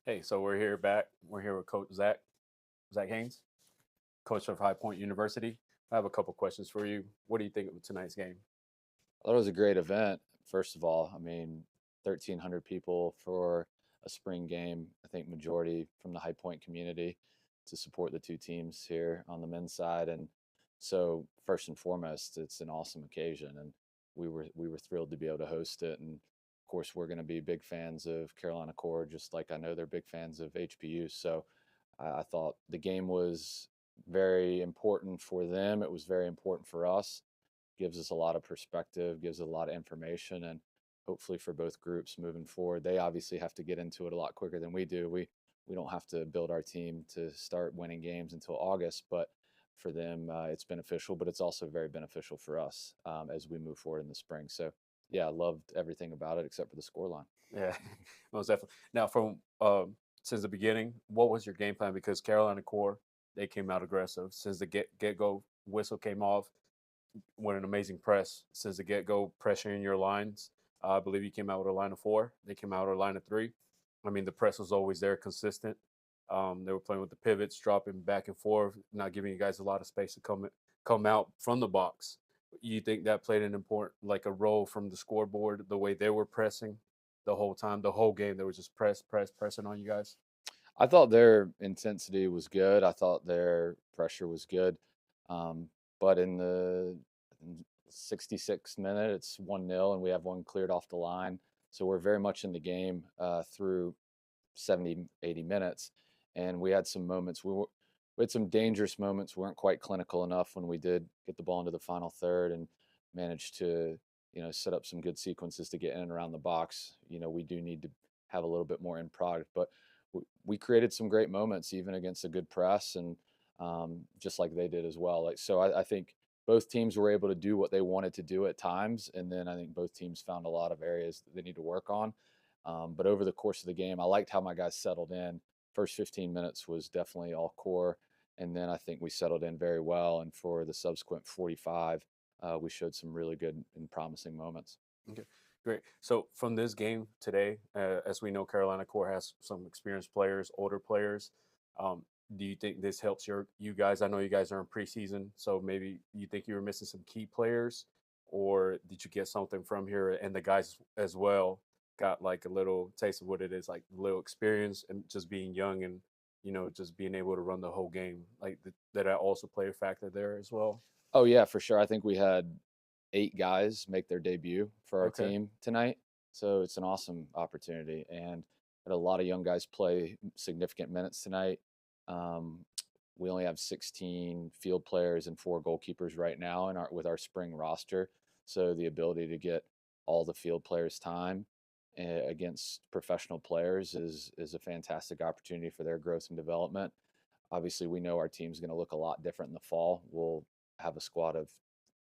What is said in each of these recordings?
Hey, so we're here back. We're here with Coach Zach Haines, coach of High Point University. I have a couple questions for you. What do you think of tonight's game? I thought it was a great event. First of all, 1,300 people for a spring game. I think majority from the High Point community to support the two teams here on the men's side. And so, first and foremost, it's an awesome occasion, and we were thrilled to be able to host it. And of course, we're going to be big fans of Carolina Core, just like I know they're big fans of HPU. So, I thought the game was very important for them. It was very important for us, gives us a lot of perspective, gives a lot of information, and hopefully for both groups moving forward. They obviously have to get into it a lot quicker than we do. We don't have to build our team to start winning games until August, but for them, it's beneficial, but it's also very beneficial for us as we move forward in the spring. So, yeah, I loved everything about it except for the scoreline. Yeah, most definitely. Now, from since the beginning, what was your game plan? Because Carolina Core, they came out aggressive since the get go whistle came off. What an amazing press since the get go, pressuring your lines. I believe you came out with a line of four. They came out with a line of three. I mean, the press was always there, consistent. They were playing with the pivots, dropping back and forth, not giving you guys a lot of space to come out from the box. You think that played an important, like a role from the scoreboard, the way they were pressing the whole time, the whole game. They were just pressing on you guys. I thought their intensity was good. I thought their pressure was good. Um, but in 66th minute, it's 1-0, and we have one cleared off the line. So we're very much in the game through 70, 80 minutes. And we had some moments. We had some dangerous moments. We weren't quite clinical enough when we did get the ball into the final third and managed to, set up some good sequences to get in and around the box. We do need to have a little bit more in product, but we created some great moments even against a good press, and just like they did as well. Like so, I think both teams were able to do what they wanted to do at times, and then I think both teams found a lot of areas that they need to work on. But over the course of the game, I liked how my guys settled in. First 15 minutes was definitely all core, and then I think we settled in very well. And for the subsequent 45, we showed some really good and promising moments. Okay, great. So from this game today, as we know, Carolina Core has some experienced players, older players. Um, do you think this helps you guys? I know you guys are in preseason, so maybe you think you were missing some key players, or did you get something from here? And the guys as well got like a little taste of what it is, like a little experience and just being young and just being able to run the whole game. Like that also play a factor there as well. Oh yeah, for sure. I think we had 8 guys make their debut for our Okay. team tonight, so it's an awesome opportunity. And had a lot of young guys play significant minutes tonight. Um, we only have 16 field players and 4 goalkeepers right now in our with our spring roster. So the ability to get all the field players time against professional players is a fantastic opportunity for their growth and development. Obviously, we know our team's going to look a lot different in the fall. We'll have a squad of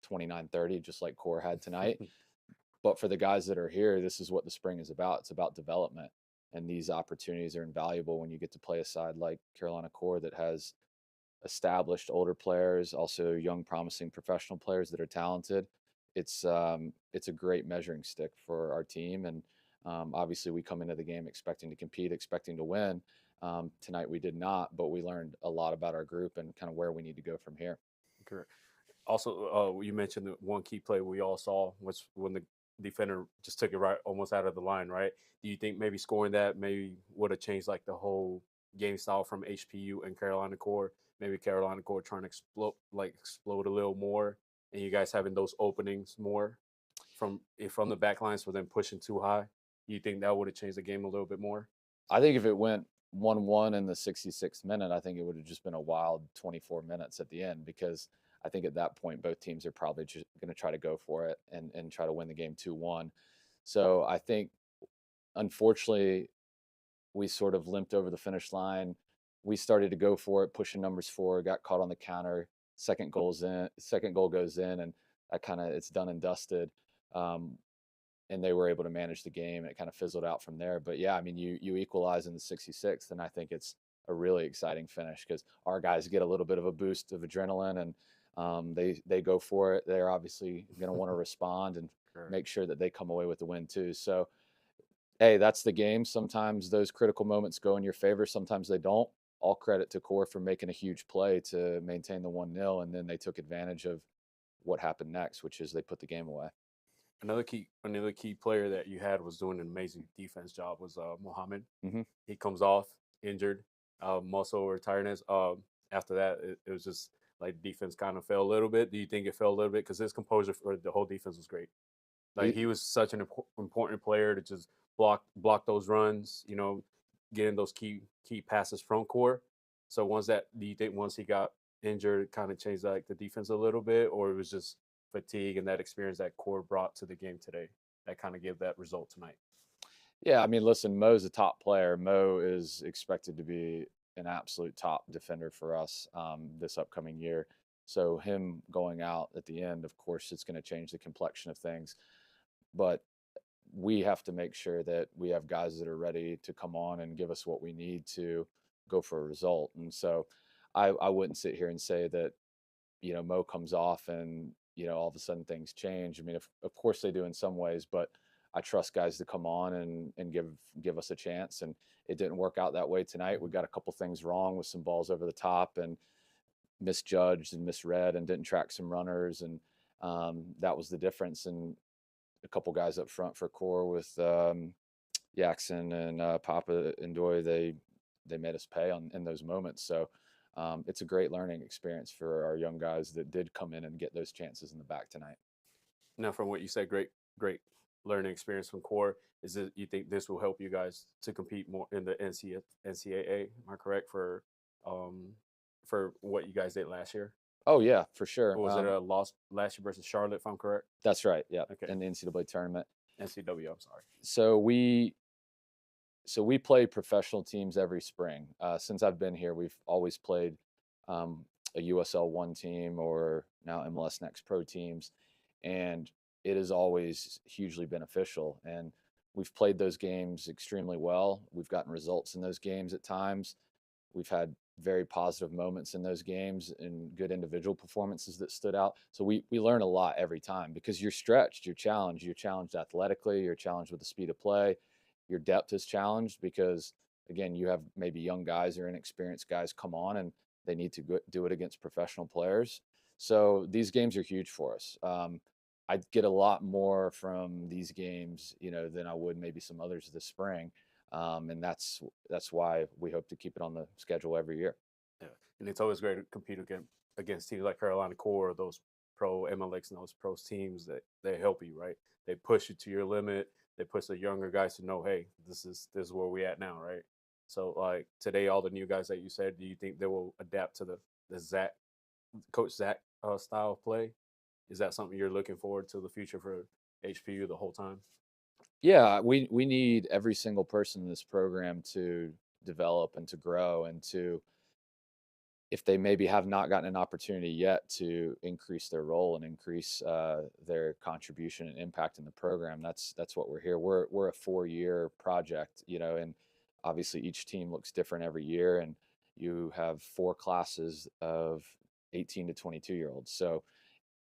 29, 30, just like Core had tonight. But for the guys that are here, this is what the spring is about. It's about development. And these opportunities are invaluable when you get to play a side like Carolina Core that has established older players, also young, promising professional players that are talented. It's a great measuring stick for our team, and obviously we come into the game expecting to compete, expecting to win. Tonight we did not, but we learned a lot about our group and kind of where we need to go from here. Correct. Also, you mentioned the one key play we all saw was when the defender just took it right almost out of the line, right? Do you think maybe scoring that maybe would have changed like the whole game style from HPU and Carolina Core? Maybe Carolina Core trying to explode a little more, and you guys having those openings more from the back lines for them pushing too high. Do you think that would have changed the game a little bit more? I think if it went 1-1 in the 66th minute, I think it would have just been a wild 24 minutes at the end, because I think at that point both teams are probably just going to try to go for it and try to win the game 2-1. So I think, unfortunately, we sort of limped over the finish line. We started to go for it, pushing numbers forward, got caught on the counter. Second goal goes in, and that kind of it's done and dusted. Um, and they were able to manage the game, and it kind of fizzled out from there. But yeah, you equalize in the 66th, and I think it's a really exciting finish because our guys get a little bit of a boost of adrenaline, and they go for it. They're obviously going to want to respond and Correct. make sure that they come away with the win too. So Hey, that's the game. Sometimes those critical moments go in your favor, sometimes they don't. All credit to Core for making a huge play to maintain the 1-0, and then they took advantage of what happened next, which is they put the game away. Another key player that you had was doing an amazing defense job was Mohammed. Mhm. He comes off injured, muscle or tiredness. After that, it was just like defense kind of fell a little bit. Do you think it fell a little bit because his composure for the whole defense was great? Like He he was such an important player to just block those runs. Getting those key passes from Core. So do you think once he got injured, it kind of changed like the defense a little bit, or it was just fatigue and that experience that Core brought to the game today that kind of gave that result tonight? Yeah, I mean, listen, Mo's a top player. Mo is expected to be an absolute top defender for us this upcoming year. So him going out at the end, of course, it's going to change the complexion of things. But we have to make sure that we have guys that are ready to come on and give us what we need to go for a result. And so I wouldn't sit here and say that, Mo comes off and, all of a sudden things change. I mean, of course they do in some ways, but I trust guys to come on and give us a chance. And it didn't work out that way tonight. We Mhm. got a couple things wrong with some balls over the top and misjudged and misread and didn't track some runners. And that was the difference. And a couple guys up front for Core with Jackson and Papa and Doy, they made us pay on in those moments. So it's a great learning experience for our young guys that did come in and get those chances in the back tonight. Now, from what you said, great learning experience from Core. Is it you think this will help you guys to compete more in the NCAA? Am I correct for what you guys did last year? Oh yeah, for sure. Or was it a loss last year versus Charlotte? If I'm correct. That's right. Yeah, Okay, in the NCAA tournament. NCW. I'm sorry. So we play professional teams every spring. Since I've been here, we've always played um, a USL one team or now MLS Next Pro teams, and it is always hugely beneficial. And we've played those games extremely well. We've gotten results in those games at times. We've had very positive moments in those games and good individual performances that stood out. So we learn a lot every time because you're stretched, you're challenged athletically, you're challenged with the speed of play, your depth is challenged because again, you have maybe young guys or inexperienced guys come on and they need to do it against professional players. So these games are huge for us. I get a lot more from these games, than I would maybe some others this spring, and that's why we hope to keep it on the schedule every year. Yeah, and it's always great to compete against teams like Carolina Core, those pro MLX and those pro teams that they help you, right? They push you to your limit. They push the younger guys to know, hey, this is where we at now, right? So like today, all the new guys that you said, do you think they will adapt to the Zach Coach Zach style of play? Is that something you're looking forward to the future for HPU the whole time? Yeah, we need every single person in this program to develop and to grow and to, if they maybe have not gotten an opportunity yet, to increase their role and increase their contribution and impact in the program. That's what we're here. We're a 4-year project, and obviously each team looks different every year, and you have 4 classes of 18 to 22-year-olds. So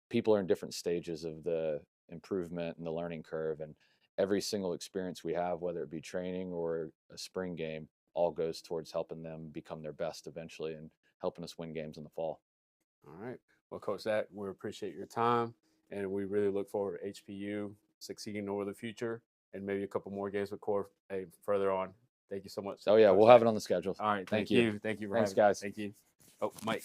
people are in different stages of the improvement and the learning curve, and every single experience we have, whether it be training or a spring game, all goes towards helping them become their best eventually and helping us win games in the fall. All right. Well, Coach Zach, we appreciate your time, and we really look forward to HPU succeeding over the future and maybe a couple more games with Core further on. Thank you so much, Oh yeah, Coach we'll have Zach. it on the schedule. All right. Thank Thank you. you. Thank you for Thanks, having. guys. Thank you. Oh, Mike.